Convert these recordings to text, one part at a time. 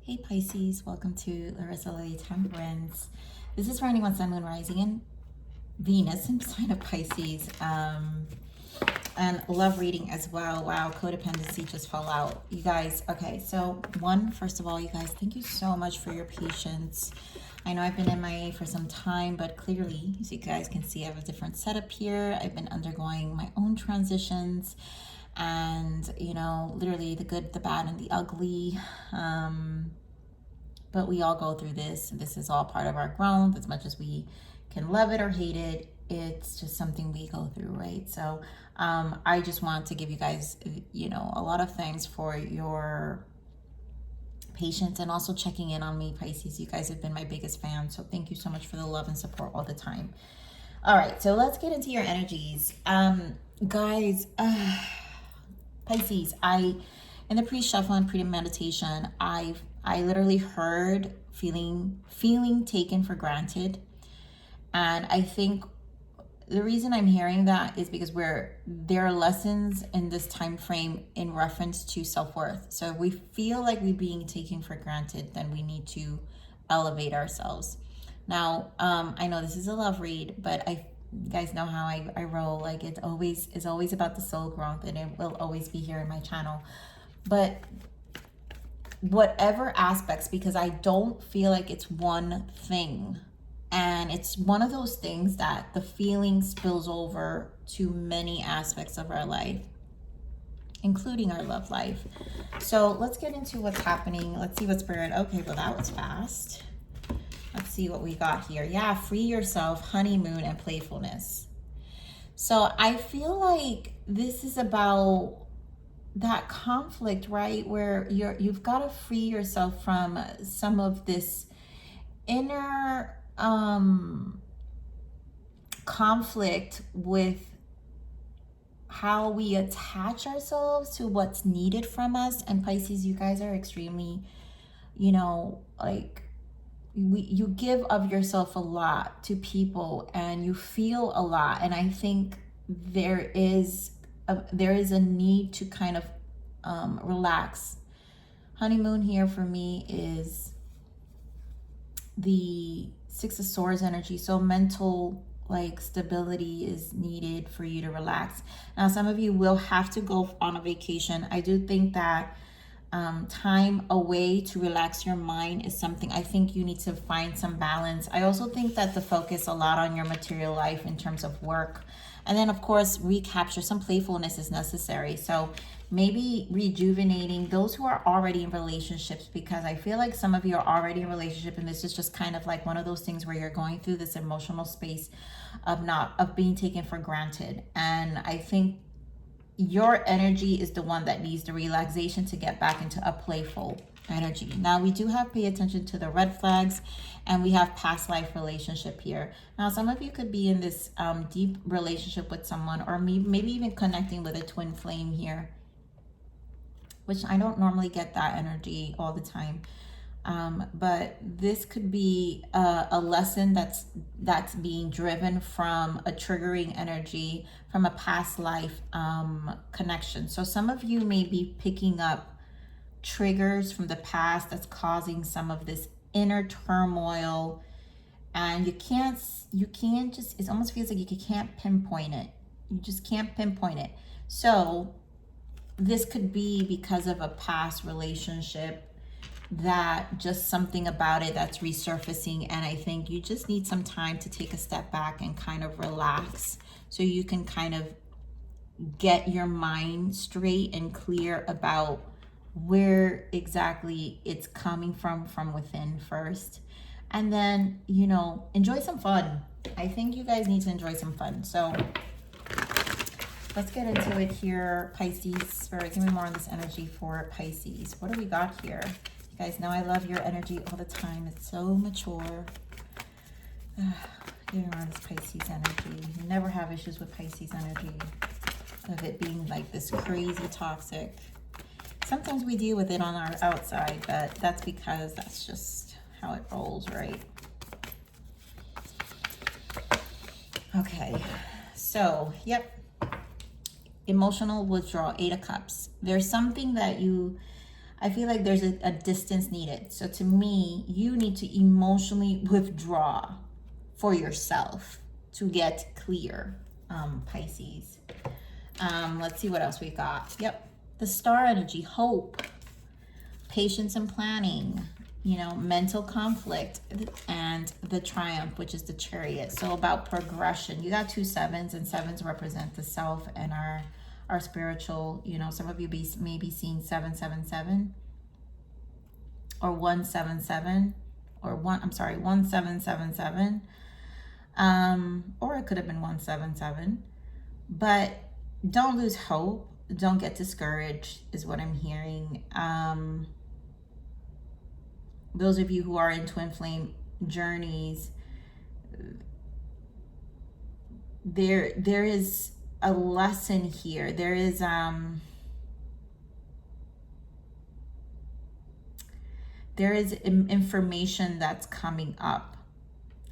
Hey Pisces, welcome to Pisceslovetarot Temperance. This is for anyone Sun, Moon, Rising, and Venus in sign of Pisces. And love reading as well. Wow, codependency just fell out. You guys, okay, so first of all, you guys, thank you so much for your patience. I know I've been MIA for some time, but clearly, as you guys can see, I have a different setup here. I've been undergoing my own transitions and, you know, literally the good, the bad, and the ugly. But we all go through this. This is all part of our growth. As much as we can love it or hate it, it's just something we go through, right? So I just want to give you guys, you know, a lot of thanks for your patience and also checking in on me, Pisces. You guys have been my biggest fan, so thank you so much for the love and support all the time. All right, so let's get into your energies. Guys, Pisces, in the pre-shuffle and pre-meditation, I literally heard feeling taken for granted. And I think the reason I'm hearing that is because there are lessons in this time frame in reference to self-worth. So if we feel like we're being taken for granted, then we need to elevate ourselves. Now, I know this is a love read, but you guys know how I roll. Like it's always about the soul growth, and it will always be here in my channel. But whatever aspects, because I don't feel like it's one thing. And it's one of those things that the feeling spills over to many aspects of our life, including our love life. So let's get into what's happening. Let's see what Spirit, okay, well that was fast. Let's see what we got here. Yeah, free yourself, honeymoon, and playfulness. So I feel like this is about that conflict, right? Where you've got to free yourself from some of this inner conflict with how we attach ourselves to what's needed from us. And Pisces, you guys are extremely, you know, like you give of yourself a lot to people and you feel a lot. And I think there is a need to kind of relax. Honeymoon here for me is the Six of Swords energy. So mental like stability is needed for you to relax. Now, some of you will have to go on a vacation. I do think that time away to relax your mind is something I think you need to find some balance. I also think that the focus a lot on your material life in terms of work, and then of course recapture some playfulness is necessary. So maybe rejuvenating those who are already in relationships, because I feel like some of you are already in relationship and this is just kind of like one of those things where you're going through this emotional space of being taken for granted. And I think your energy is the one that needs the relaxation to get back into a playful energy. Now we do have pay attention to the red flags, and we have past life relationship here. Now some of you could be in this deep relationship with someone, or maybe even connecting with a twin flame here, which I don't normally get that energy all the time. But this could be a lesson that's being driven from a triggering energy from a past life connection. So some of you may be picking up triggers from the past that's causing some of this inner turmoil, and you can't just, it almost feels like you can't pinpoint it. You just can't pinpoint it. So this could be because of a past relationship, that just something about it that's resurfacing. And I think you just need some time to take a step back and kind of relax so you can kind of get your mind straight and clear about where exactly it's coming from within first. And then, you know, enjoy some fun. I think you guys need to enjoy some fun. So let's get into it here, Pisces. Spirit, give me more on this energy for Pisces. What do we got here? You guys know I love your energy all the time. It's so mature. Getting around this Pisces energy. You never have issues with Pisces energy, of it being like this crazy toxic. Sometimes we deal with it on our outside, but that's because that's just how it rolls, right? Okay, so, yep. Emotional withdrawal, 8 of Cups. There's something that you I feel like there's a distance needed. So to me, you need to emotionally withdraw for yourself to get clear, Pisces. Let's see what else we got. Yep. The star energy, hope, patience and planning, mental conflict, and the triumph, which is the chariot. So about progression. You got 2 sevens, and sevens represent the self and our spiritual, some of you may be seeing 777 or 177 or 1777. Or it could have been 177. But don't lose hope. Don't get discouraged is what I'm hearing. Those of you who are in twin flame journeys, there is a lesson here. There is information that's coming up.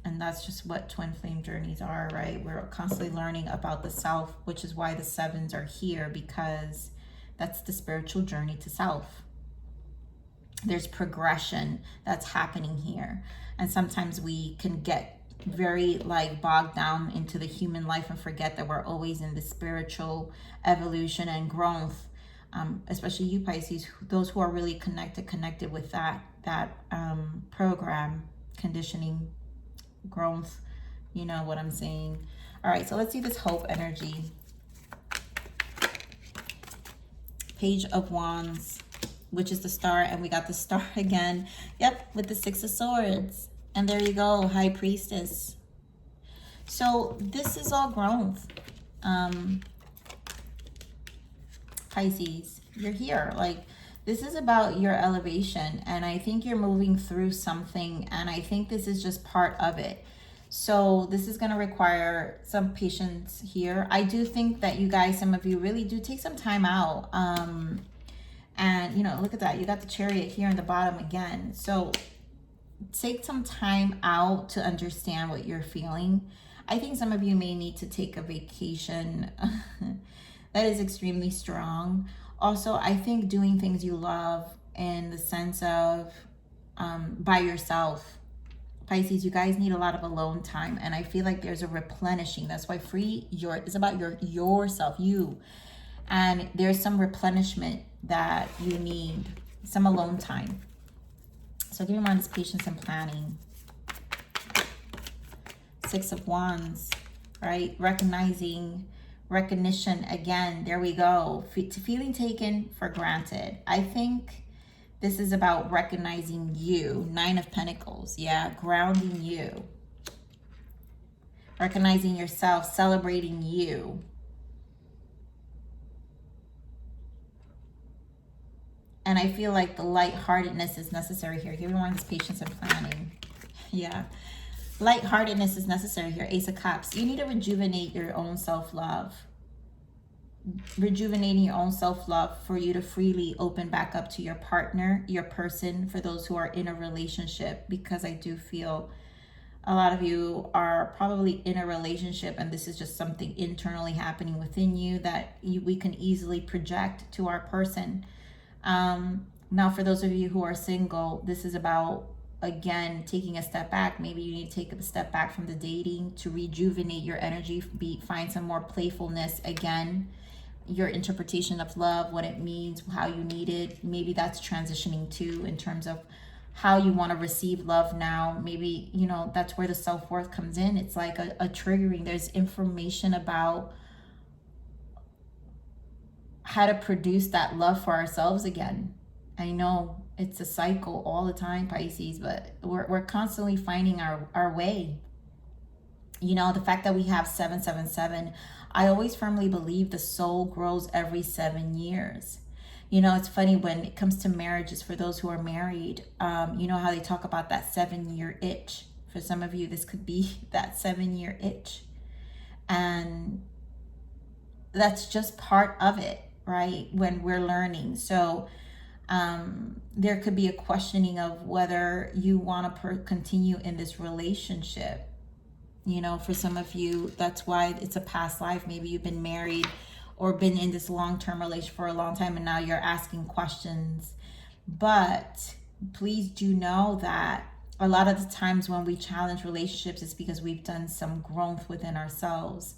And that's just what twin flame journeys are, right? We're constantly learning about the self, which is why the sevens are here, because that's the spiritual journey to self. There's progression that's happening here. And sometimes we can get very bogged down into the human life and forget that we're always in the spiritual evolution and growth. Especially you Pisces, those who are really connected with that program, conditioning, growth, you know what I'm saying. All right, so let's see this hope energy. Page of Wands, which is the star, and we got the star again. Yep, with the 6 of Swords. And there you go, High Priestess. So this is all growth. Pisces, you're here. This is about your elevation, and I think you're moving through something, and I think this is just part of it. So this is going to require some patience here. I do think that you guys, some of you really do take some time out. And, look at that. You got the Chariot here in the bottom again. So take some time out to understand what you're feeling. I think some of you may need to take a vacation. That is extremely strong. Also, I think doing things you love in the sense of by yourself. Pisces, you guys need a lot of alone time. And I feel like there's a replenishing. That's why it's about yourself, you. And there's some replenishment that you need, some alone time. So give me more on this patience and planning. 6 of Wands, right? Recognition again. There we go. Feeling taken for granted. I think this is about recognizing you. 9 of Pentacles. Yeah, grounding you. Recognizing yourself, celebrating you. And I feel like the lightheartedness is necessary here. Give me more on this patience and planning. Yeah. Lightheartedness is necessary here. Ace of Cups. You need to rejuvenate your own self-love. Rejuvenating your own self-love for you to freely open back up to your partner, your person, for those who are in a relationship. Because I do feel a lot of you are probably in a relationship and this is just something internally happening within you that we can easily project to our person. Now, for those of you who are single, this is about, again, taking a step back. Maybe you need to take a step back from the dating to rejuvenate your energy, find some more playfulness again, your interpretation of love, what it means, how you need it. Maybe that's transitioning too in terms of how you want to receive love now. Maybe, that's where the self-worth comes in. It's like a triggering. There's information about how to produce that love for ourselves again. I know it's a cycle all the time, Pisces, but we're constantly finding our way. The fact that we have 777, I always firmly believe the soul grows every 7 years. It's funny when it comes to marriages, for those who are married, you know how they talk about that 7-year itch. For some of you, this could be that 7-year itch. And that's just part of it, right? When we're learning. So there could be a questioning of whether you want to continue in this relationship. For some of you, that's why it's a past life. Maybe you've been married or been in this long-term relationship for a long time, and now you're asking questions But please do know that a lot of the times when we challenge relationships, it's because we've done some growth within ourselves.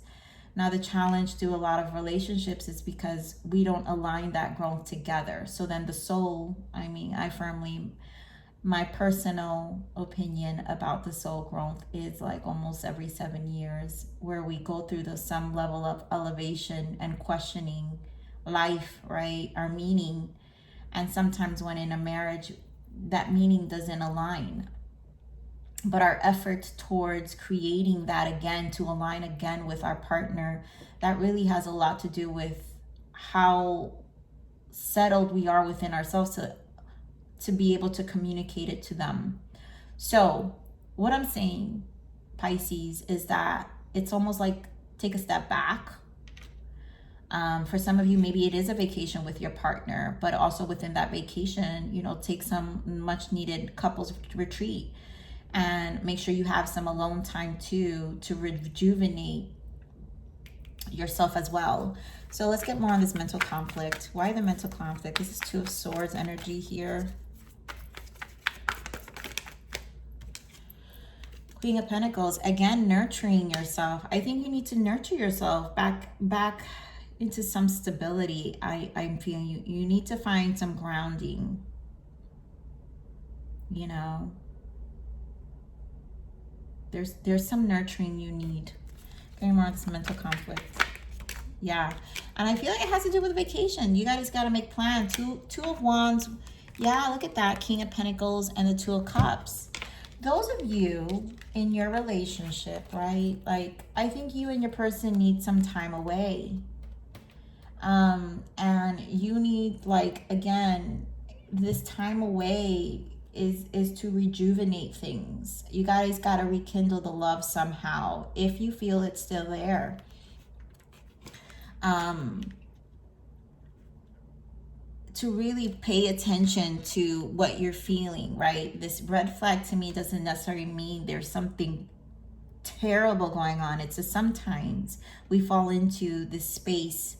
Now, the challenge to a lot of relationships is because we don't align that growth together. So then the soul, my personal opinion about the soul growth is like almost every 7 years, where we go through some level of elevation and questioning life, right? Our meaning. And sometimes when in a marriage, that meaning doesn't align. But our efforts towards creating that again, to align again with our partner, that really has a lot to do with how settled we are within ourselves to be able to communicate it to them. So what I'm saying, Pisces, is that it's almost like take a step back. For some of you, maybe it is a vacation with your partner, but also within that vacation, take some much needed couples retreat and make sure you have some alone time too, to rejuvenate yourself as well. So let's get more on this mental conflict. Why the mental conflict? This is Two of Swords energy here. Queen of Pentacles, again, nurturing yourself. I think you need to nurture yourself back into some stability. I'm feeling you need to find some grounding, there's some nurturing you need. Very more of this mental conflict. Yeah, and I feel like it has to do with vacation. You guys got to make plans. Two of Wands. Yeah, look at that. King of Pentacles and the Two of Cups. Those of you in your relationship, right? Like, I think you and your person need some time away. And you need, like, again, this time away is to rejuvenate things. You guys got to rekindle the love somehow, if you feel it's still there. To really pay attention to what you're feeling, right? This red flag to me doesn't necessarily mean there's something terrible going on. It's just sometimes we fall into this space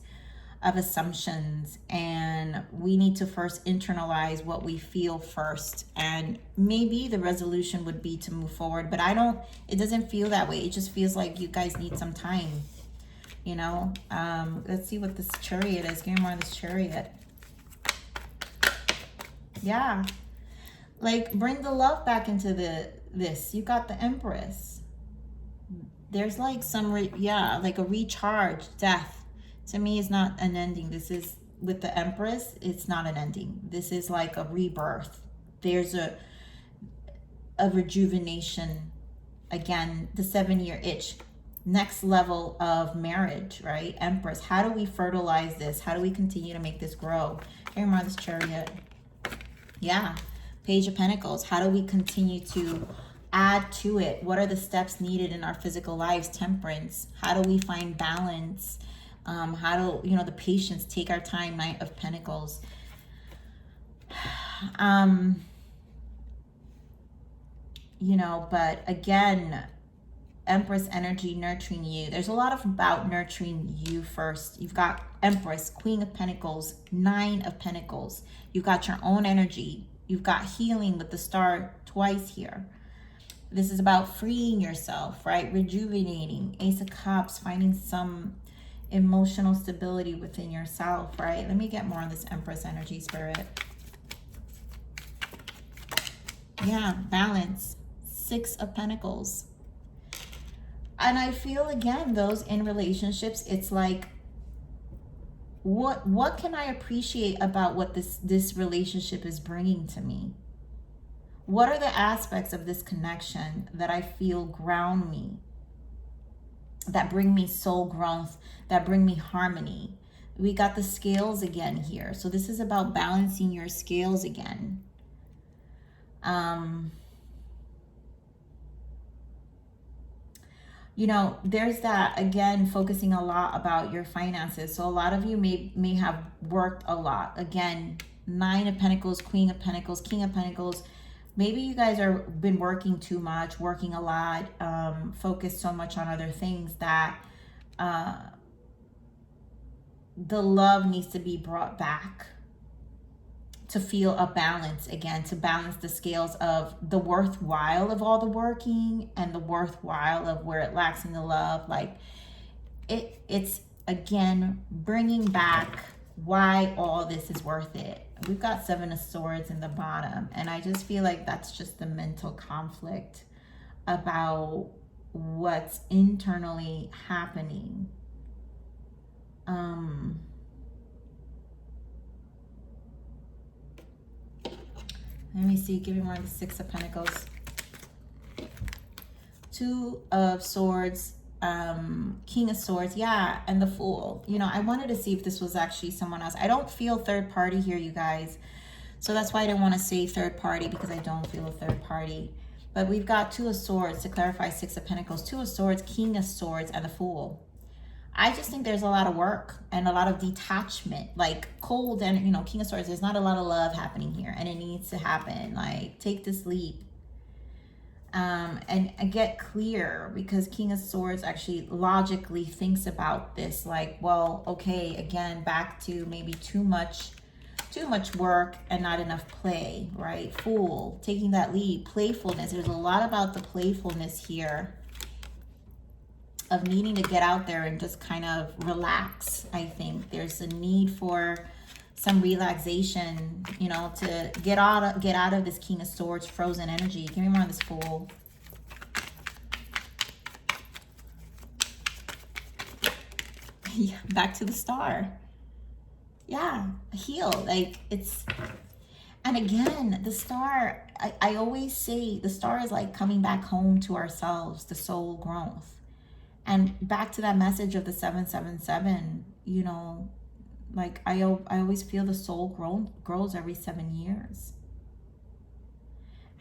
of assumptions, and we need to first internalize what we feel first, and maybe the resolution would be to move forward. But it doesn't feel that way. It just feels like you guys need some time, let's see what this Chariot is. Give me more on this Chariot. Yeah, like, bring the love back into this. You got the Empress. There's like some like a recharge. Death to me is not an ending. This is, with the Empress, it's not an ending. This is like a rebirth. There's a rejuvenation. Again, the 7-year itch. Next level of marriage, right? Empress. How do we fertilize this? How do we continue to make this grow? Here more this Chariot. Yeah. Page of Pentacles. How do we continue to add to it? What are the steps needed in our physical lives? Temperance. How do we find balance? How do, the patience, take our time? Knight of Pentacles. But again, Empress energy nurturing you. There's a lot about nurturing you first. You've got Empress, Queen of Pentacles, 9 of Pentacles. You've got your own energy. You've got healing with the star twice here. This is about freeing yourself, right? Rejuvenating. Ace of Cups, finding some emotional stability within yourself, right? Let me get more on this Empress energy, Spirit. Yeah, balance. 6 of Pentacles. And I feel, again, those in relationships, it's like, what can I appreciate about what this relationship is bringing to me? What are the aspects of this connection that I feel ground me, that bring me soul growth, that bring me harmony? We got the scales again here. So this is about balancing your scales again. There's that, again, focusing a lot about your finances. So a lot of you may have worked a lot. Again, 9 of Pentacles, Queen of Pentacles, King of Pentacles. Maybe you guys are been working too much, working a lot, focused so much on other things that the love needs to be brought back to feel a balance again, to balance the scales of the worthwhile of all the working and the worthwhile of where it lacks in the love. Like it's again bringing back why all this is worth it. We've got 7 of Swords in the bottom, and I just feel like that's just the mental conflict about what's internally happening. Let me see, give me more of the 6 of Pentacles. 2 of Swords, King of Swords, yeah, and the Fool. You know, I wanted to see if this was actually someone else. I don't feel third party here, you guys. So that's why I didn't want to say third party, because I don't feel a third party. But we've got 2 of Swords to clarify 6 of Pentacles, 2 of Swords, King of Swords, and the Fool. I just think there's a lot of work and a lot of detachment, like cold, and you know, King of Swords, there's not a lot of love happening here, and it needs to happen. Like, take this leap and get clear, because King of Swords actually logically thinks about this, like, well, okay, again, back to maybe too much work and not enough play, right? Fool, taking that leap, playfulness. There's a lot about the playfulness here of needing to get out there and just kind of relax. I think there's a need for some relaxation, you know, to get out of this King of Swords frozen energy. Give me more on this Fool. Yeah, back to the Star. Yeah, heal. Like, it's, and again, the Star, I always say the Star is like coming back home to ourselves, the soul growth. And back to that message of the 777, you know, like I always feel the soul grows every 7 years.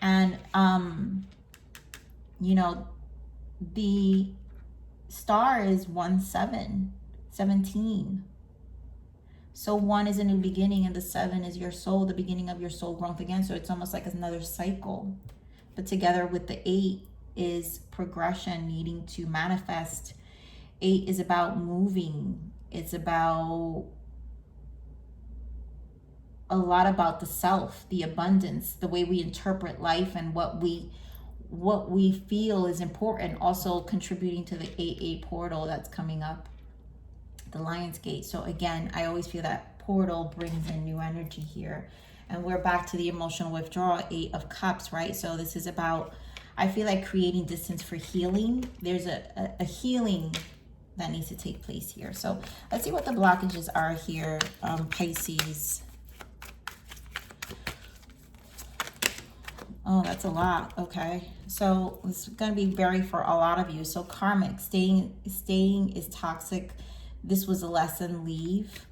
And, you know, the Star is 17. So 1 is a new beginning, and the 7 is your soul, the beginning of your soul growth again. So it's almost like another cycle. But together with the 8 is progression, needing to manifest. 8 is about moving. It's about a lot about the self, the abundance, the way we interpret life, and what we feel is important. Also contributing to the 8-8 portal that's coming up, the Lion's Gate. So again, I always feel that portal brings in new energy here. And we're back to the emotional withdrawal, 8 of Cups, right? So this is about, I feel like, creating distance for healing. There's a healing that needs to take place here. So let's see what the blockages are here, Pisces. Oh, that's a lot. Okay. So it's going to be very for a lot of you. So karmic, staying is toxic. This was a lesson, leave.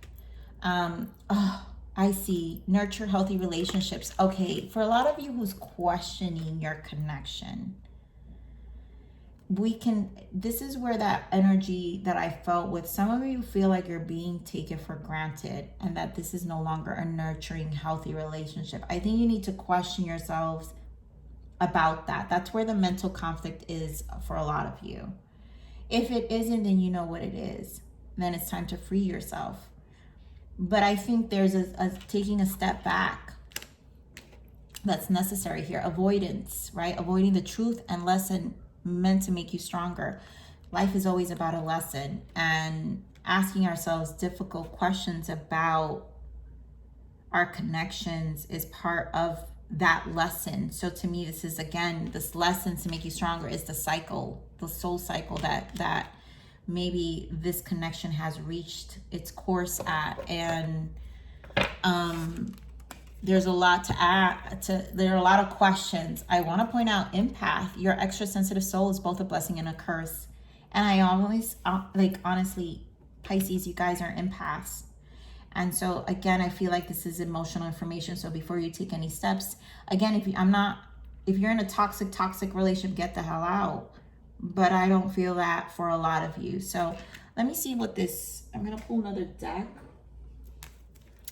I see. Nurture healthy relationships. Okay. For a lot of you who's questioning your connection, this is where that energy that I felt with some of you feel like you're being taken for granted, and that this is no longer a nurturing, healthy relationship. I think you need to question yourselves about that. That's where the mental conflict is for a lot of you. If it isn't, then you know what it is. Then it's time to free yourself. But I think there's a taking a step back that's necessary here. Avoidance, right? Avoiding the truth and lesson meant to make you stronger. Life is always about a lesson, and asking ourselves difficult questions about our connections is part of that lesson. So to me, this is, again, this lesson to make you stronger is the cycle, the soul cycle that maybe this connection has reached its course at. And there's a lot to add to, there are a lot of questions. I want to point out, empath, your extra sensitive soul is both a blessing and a curse. And I always, like, honestly, Pisces, you guys are empaths. And so again, I feel like this is emotional information. So before you take any steps, again, if you're in a toxic relationship, get the hell out. But I don't feel that for a lot of you. So let me see what this, I'm going to pull another deck.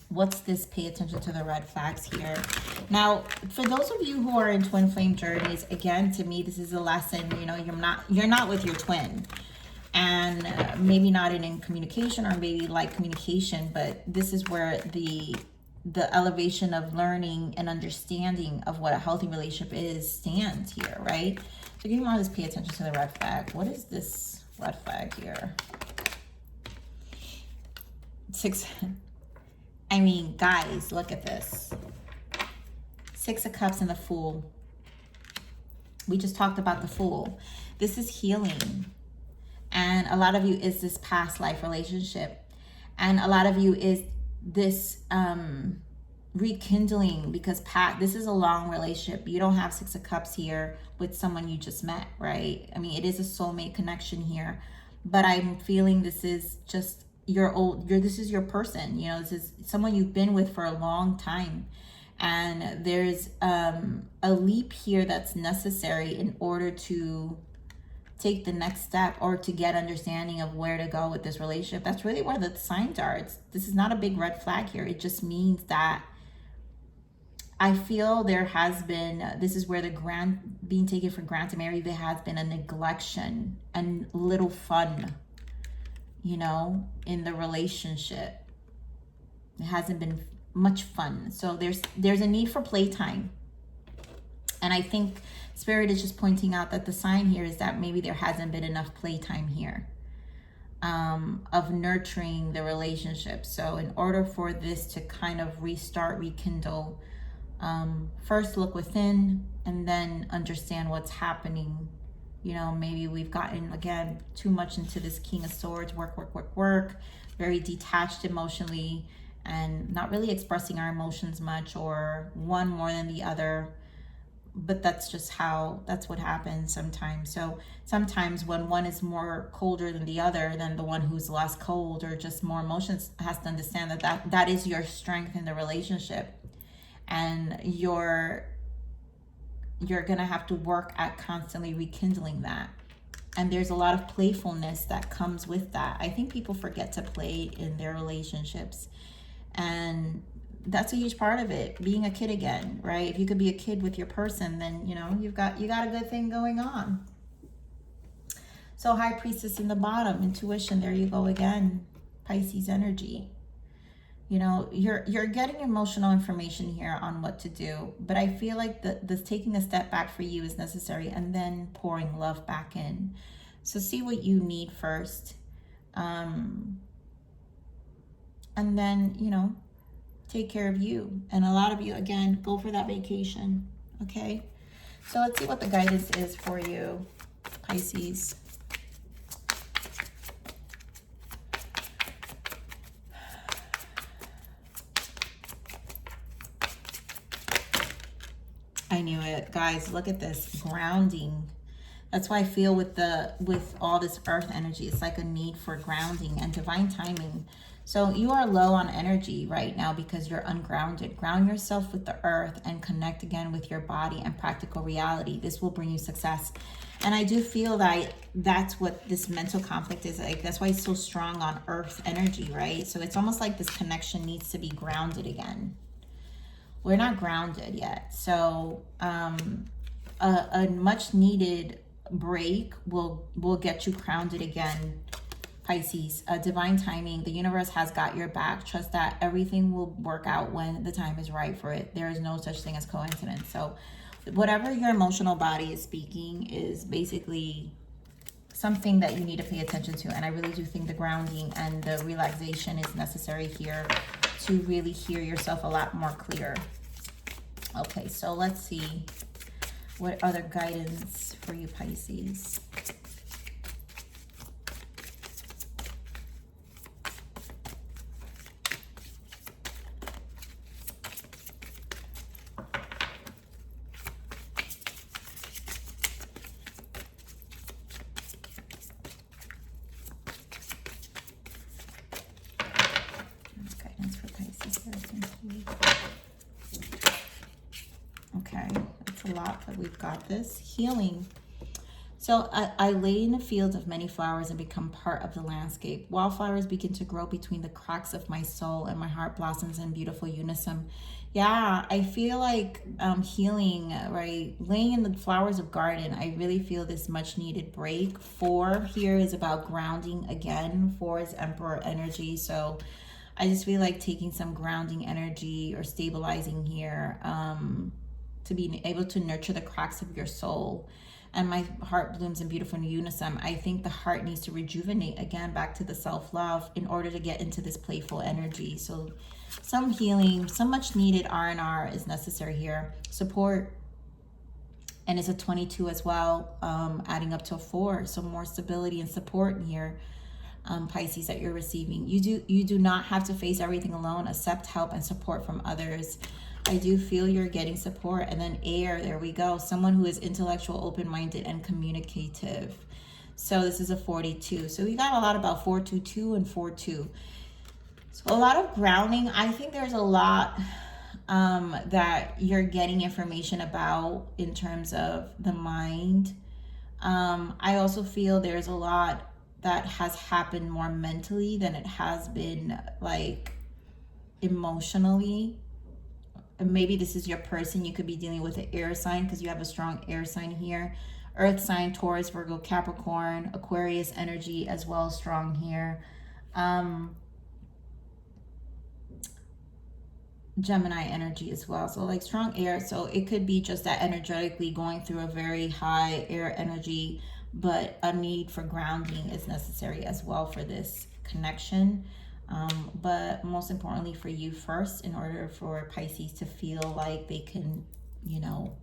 What's this? Pay attention to the red flags here. Now, for those of you who are in twin flame journeys, again, to me, this is a lesson. You know, you're not with your twin. And maybe not in communication, or maybe like communication, but this is where the elevation of learning and understanding of what a healthy relationship is stands here, right? So you want to just pay attention to the red flag. What is this red flag here? I mean, guys, look at this. 6 of Cups and the Fool. We just talked about the Fool. This is healing. And a lot of you is this past life relationship. And a lot of you is this rekindling, because this is a long relationship. You don't have 6 of Cups here with someone you just met, right? I mean, it is a soulmate connection here. But I'm feeling this is just this is your person, you know, this is someone you've been with for a long time. And there's a leap here that's necessary in order to take the next step or to get understanding of where to go with this relationship. That's really where the signs are. This is not a big red flag here. It just means that I feel there has been, this is where the being taken for granted, maybe there has been a neglection and little fun, you know, in the relationship. It hasn't been much fun. So there's a need for playtime. And I think Spirit is just pointing out that the sign here is that maybe there hasn't been enough playtime here of nurturing the relationship. So in order for this to kind of restart, rekindle, first look within and then understand what's happening. You know, maybe we've gotten, again, too much into this King of Swords, work, very detached emotionally and not really expressing our emotions much, or one more than the other. But that's what happens sometimes. So sometimes when one is more colder than the other, then the one who's less cold or just more emotions has to understand that is your strength in the relationship. And you're going to have to work at constantly rekindling that. And there's a lot of playfulness that comes with that. I think people forget to play in their relationships. And that's a huge part of it, being a kid again, right? If you could be a kid with your person, then, you know, you got a good thing going on. So High Priestess in the bottom, intuition, there you go again, Pisces energy. You know, you're getting emotional information here on what to do, but I feel like the taking a step back for you is necessary, and then pouring love back in. So see what you need first. And then, you know, take care of you. And a lot of you, again, go for that vacation, okay? So let's see what the guidance is for you, Pisces. I knew it, guys. Look at this grounding. That's why I feel with all this earth energy, it's like a need for grounding and divine timing. So you are low on energy right now because you're ungrounded. Ground yourself with the earth and connect again with your body and practical reality. This will bring you success. And I do feel that that's what this mental conflict is like. That's why it's so strong on earth energy, right? So it's almost like this connection needs to be grounded again. We're not grounded yet. So a much needed break will get you grounded again, Pisces. Divine timing. The universe has got your back. Trust that everything will work out when the time is right for it. There is no such thing as coincidence. So whatever your emotional body is speaking is basically something that you need to pay attention to. And I really do think the grounding and the relaxation is necessary here to really hear yourself a lot more clear. Okay, so let's see what other guidance for you, Pisces. Guidance for Pisces here. Thank you. Okay, that's a lot, but we've got this. Healing. So I lay in a field of many flowers and become part of the landscape. Wildflowers begin to grow between the cracks of my soul, and my heart blossoms in beautiful unison. Yeah, I feel like healing, right? Laying in the flowers of garden, I really feel this much needed break. 4 here is about grounding again. 4 is Emperor energy. So I just feel like taking some grounding energy or stabilizing here, to be able to nurture the cracks of your soul. And my heart blooms in beautiful unison. I think the heart needs to rejuvenate again back to the self-love in order to get into this playful energy. So some healing, some much needed R&R is necessary here. Support, and it's a 22 as well, adding up to a 4. So more stability and support in here, Pisces, that you're receiving. You do not have to face everything alone. Accept help and support from others. I do feel you're getting support. And then air, there we go. Someone who is intellectual, open-minded, and communicative. So this is a 42. So we got a lot about 422 and 42. So a lot of grounding. I think there's a lot that you're getting information about in terms of the mind. I also feel there's a lot that has happened more mentally than it has been like emotionally. And maybe this is your person. You could be dealing with an air sign because you have a strong air sign here. Earth sign, Taurus, Virgo, Capricorn, Aquarius energy as well, strong here. Gemini energy as well. So like strong air. So it could be just that energetically going through a very high air energy, but a need for grounding is necessary as well for this connection. But most importantly for you first, in order for Pisces to feel like they can, you know,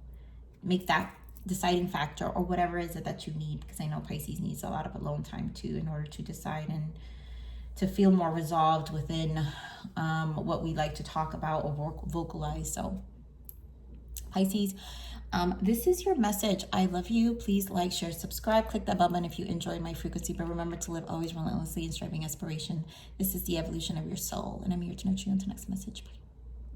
make that deciding factor or whatever is it that you need, because I know Pisces needs a lot of alone time too in order to decide and to feel more resolved within what we like to talk about or vocalize. So Pisces, this is your message. I love you. Please like, share, subscribe, click that bell button if you enjoyed my frequency, but remember to live always relentlessly in striving aspiration. This is the evolution of your soul, and I'm here to nurture you until next message. Bye.